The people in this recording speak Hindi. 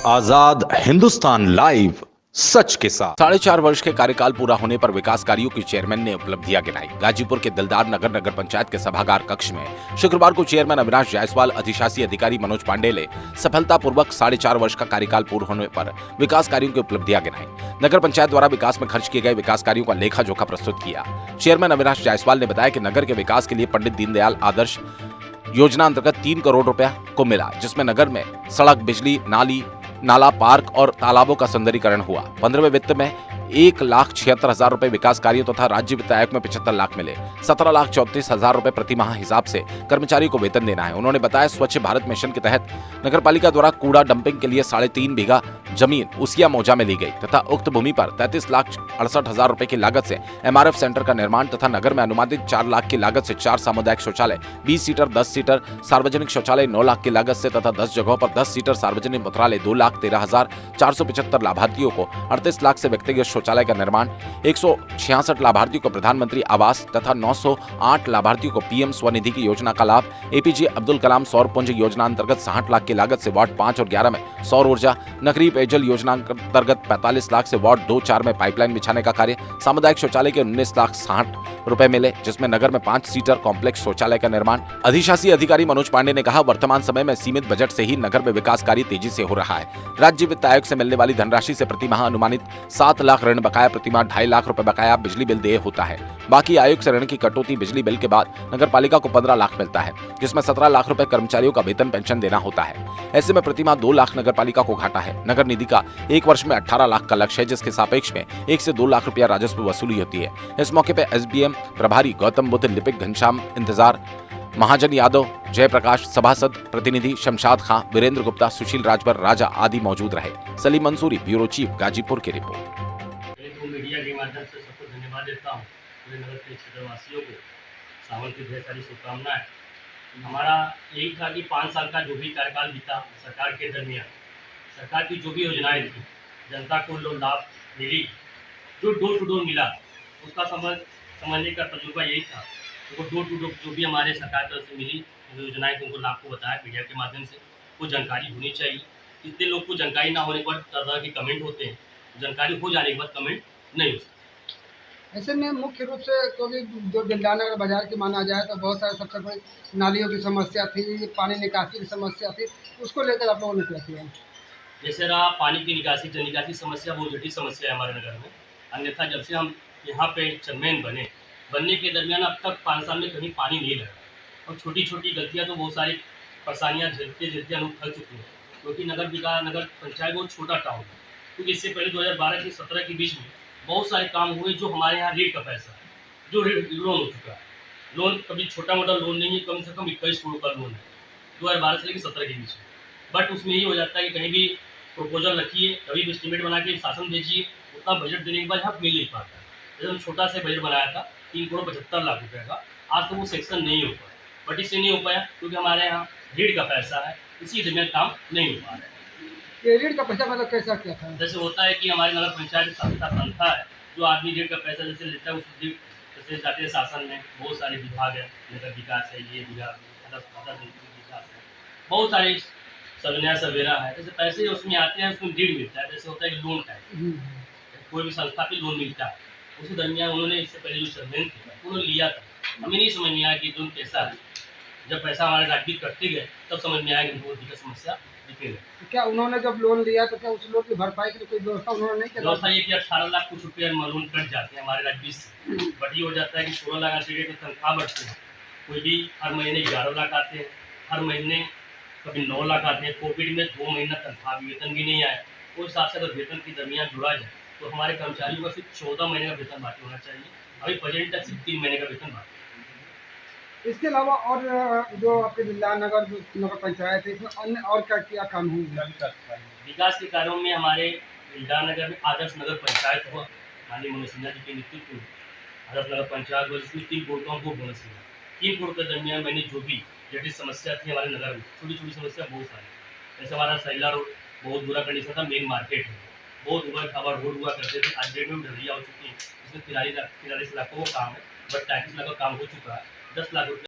आजाद हिंदुस्तान लाइव, सच के साथ। 4.5 वर्ष के कार्यकाल पूरा होने पर विकास कार्यों की चेयरमैन ने उपलब्धियां गिनाई। गाजीपुर के दिलदार नगर नगर पंचायत के सभागार कक्ष में शुक्रवार को चेयरमैन अविनाश जायसवाल, अधिशासी अधिकारी मनोज पांडे ने सफलतापूर्वक 4.5 वर्ष का कार्यकाल पूर्ण होने पर विकास कार्यों की उपलब्धियां गिनाई। नगर पंचायत द्वारा विकास में खर्च किए गए विकास कार्यों का लेखा जोखा प्रस्तुत किया। चेयरमैन अविनाश जायसवाल ने बताया कि नगर के विकास के लिए पंडित दीनदयाल आदर्श योजना अंतर्गत 3 करोड़ रुपया को मिला, जिसमें नगर में सड़क, बिजली, नाला, पार्क और तालाबों का सुंदरीकरण हुआ। 15वें वित्त में 1,76,000 रुपए विकास कार्यों तथा राज्य वित्त आयोग में 75 लाख मिले। 17,34,000 रुपए प्रति माह हिसाब से कर्मचारियों को वेतन देना है। उन्होंने बताया स्वच्छ भारत मिशन के तहत नगरपालिका द्वारा कूड़ा डंपिंग के लिए 3.5 बीघा जमीन उसिया मौजा में ली गई तथा उक्त भूमि पर 33,68,000 रुपए की लागत से MRF सेंटर का निर्माण तथा नगर में अनुमानित 4 लाख की लागत से 4 सामुदायिक शौचालय, 20 सीटर, 10 सीटर सार्वजनिक शौचालय, 9 लाख की लागत से तथा 10 जगहों पर 10 सीटर सार्वजनिक मूत्रालय, 2,13,475 लाभार्थियों को 38 लाख से व्यक्तिगत शौचालय का निर्माण, 166 लाभार्थियों को प्रधानमंत्री आवास तथा 908 लाभार्थियों को PM स्वनिधि की योजना का लाभ, APJ अब्दुल कलाम सौर पुंज योजना अंतर्गत 60 लाख की लागत से वार्ड 5 और 11 में सौर ऊर्जा, नगरीय पेयजल योजना अंतर्गत 45 लाख से वार्ड 2-4 में पाइपलाइन बिछाने का कार्य, सामुदायिक शौचालय के 19,60,000 रुपए मिले, जिसमें नगर में 5 सीटर कॉम्प्लेक्स शौचालय का निर्माण। अधिशासी अधिकारी मनोज पांडे ने कहा, वर्तमान समय में सीमित बजट से ही नगर में विकास कार्य तेजी से हो रहा है। राज्य वित्त आयोग से मिलने वाली धनराशि से प्रति माह अनुमानित 7 लाख ऋण बकाया, प्रति माह 2.5 लाख रुपए बकाया बिजली बिल देय होता है। बाकी आयोग से ऋण की कटौती बिजली बिल के बाद नगर पालिका को 15 लाख मिलता है, जिसमें 17 लाख रुपए कर्मचारियों का वेतन पेंशन देना होता है। ऐसे में प्रति माह 2 लाख नगर पालिका को घाटा है। नगर निधि का 1 वर्ष में 18 लाख का लक्ष्य है, जिसके सापेक्ष में 1 से 2 लाख रुपया राजस्व वसूली होती है। इस मौके पर SBM प्रभारी गौतम बुद्ध, लिपिक घनश्याम इंतजार, महाजन यादव, जयप्रकाश, सभासद प्रतिनिधि शमशाद खां, वीरेंद्र गुप्ता, सुशील राजभर, राजा आदि मौजूद रहे। सलीम मंसूरी, ब्यूरो चीफ, गाजीपुर की रिपोर्ट। मीडिया के माध्यम से सबको धन्यवाद देता हूँ। पूरे नगर के क्षेत्रवासियों को सावन की ढेर सारी शुभकामनाएं। हमारा यही था कि 5 साल का जो भी कार्यकाल बीता सरकार के दरमियान, सरकार की जो भी योजनाएं थी, जनता को लाभ मिली, जो डोर टू डोर मिला, उसका समझने का तजुर्बा यही था। तो डोर टू डोर जो भी हमारे सरकार तरफ से मिली योजनाएं थी, उनको लाभ को बताया मीडिया के माध्यम से। वो जानकारी होनी चाहिए। इतने लोग को जानकारी ना होने पर तरह के कमेंट होते हैं, जानकारी हो जाने के बाद कमेंट नहीं हो सकता। ऐसे में मुख्य रूप से क्योंकि जो दिलदार नगर बाजार की माना जाए तो बहुत सारे सबसे बड़ी नालियों की समस्या थी, पानी निकासी की समस्या थी, उसको लेकर आप लोगों ने क्या किया? जैसे रहा पानी की निकासी समस्या बहुत जटिल समस्या है हमारे नगर में। अन्यथा जब से हम यहाँ पे चेयरमैन बनने के दरमियान अब तक 5 साल में कहीं पानी नहीं लगा, और छोटी छोटी गलतियाँ तो बहुत सारी परेशानियाँ झेलते हम लोग थक चुके हैं, क्योंकि नगर पंचायत बहुत छोटा टाउन है। क्योंकि इससे पहले 2012 से 17 के बीच में बहुत सारे काम हुए जो हमारे यहाँ ऋण का पैसा है, जो लोन हो चुका है। लोन कभी छोटा मोटा लोन नहीं है, कम से कम 21 करोड़ का लोन है 2012 से लेकर 17 के बीच में। बट उसमें ये हो जाता है कि कहीं भी प्रपोजल रखिए, कभी भी एस्टीमेट बना के शासन भेजिए, उतना बजट देने के बाद यहाँ मिल नहीं पाता है। जैसे हम छोटा सा बजट बनाया था 3 करोड़ 75 लाख रुपये का, आज तो वो सेक्शन नहीं हो पाया। बट इससे नहीं हो पाया क्योंकि हमारे यहाँ ऋण का पैसा है, इसी दरमियान काम नहीं हो पा रहा है। ये ऋण का पैसा मतलब कैसा क्या था? जैसे होता है कि हमारे नगर पंचायत संस्था है, जो आदमी ऋण का पैसा जैसे लेता है, उस जैसे जाते हैं शासन में बहुत सारे विभाग है, नगर विकास है, ये विकास है, बहुत सारे सवेरा है, जैसे पैसे उसमें आते हैं, उसमें ऋण मिलता है। जैसे होता है कि लोन टाइप, कोई भी संस्था पे लोन मिलता है, उसी दरमियान उन्होंने इससे पहले जो चेयरमैन थे उन्होंने लिया था। हमें नहीं समझ में आया कि लोन कैसा है। जब पैसा हमारे राजनीति करते गए तब समझ में आया कि बहुत दिक्कत समस्या दिखने लगी। तो क्या उन्होंने जब लोन लिया तो क्या उस लोन की भरपाई की कोई व्यवस्था उन्होंने नहीं की? व्यवस्था ये कि 18 लाख कुछ रुपये लोन कट जाते हैं हमारे राज्य से, बट ये हो जाता है कि 16 लाख आते हैं, तो तनख्वाह बढ़ती है। कोई भी हर महीने 11 लाख आते हैं, हर महीने कभी 9 लाख आते हैं। कोविड में 2 महीना तनख्वाह वेतन भी नहीं आया। उस हिसाब से अगर वेतन के दरमियान जुड़ा जाए तो हमारे कर्मचारियों का सिर्फ 14 महीने का वेतन बाकी होना चाहिए। अभी प्रेजेंट तक सिर्फ 3 महीने का वेतन बाकी। इसके अलावा और जो आपके दिलदार नगर पंचायत है, इसमें अन्य और क्या काम हुए? विकास के कार्यों में हमारे दिलदार नगर में आदर्श नगर पंचायत हुआ, माननीय मनोज सिन्हा जी के नेतृत्व में आदर्श नगर पंचायत हुआ, जिसमें 3 करोड़ को बोनस मिला। 3 करोड़ के दरमियान मैंने जो भी जटिल समस्या थी हमारे नगर में, छोटी छोटी समस्या बहुत सारी। जैसे हमारा सैला रोड बहुत बुरा कंडीशन था, मेन मार्केट है, बहुत उबड़ खाबड़ रोड हुआ करते थे, आज डेट में ढलिया हो चुकी है। इसमें 43 लाख का वो काम है, बट 33 लाख का काम हो चुका है। 10 लाख रुपये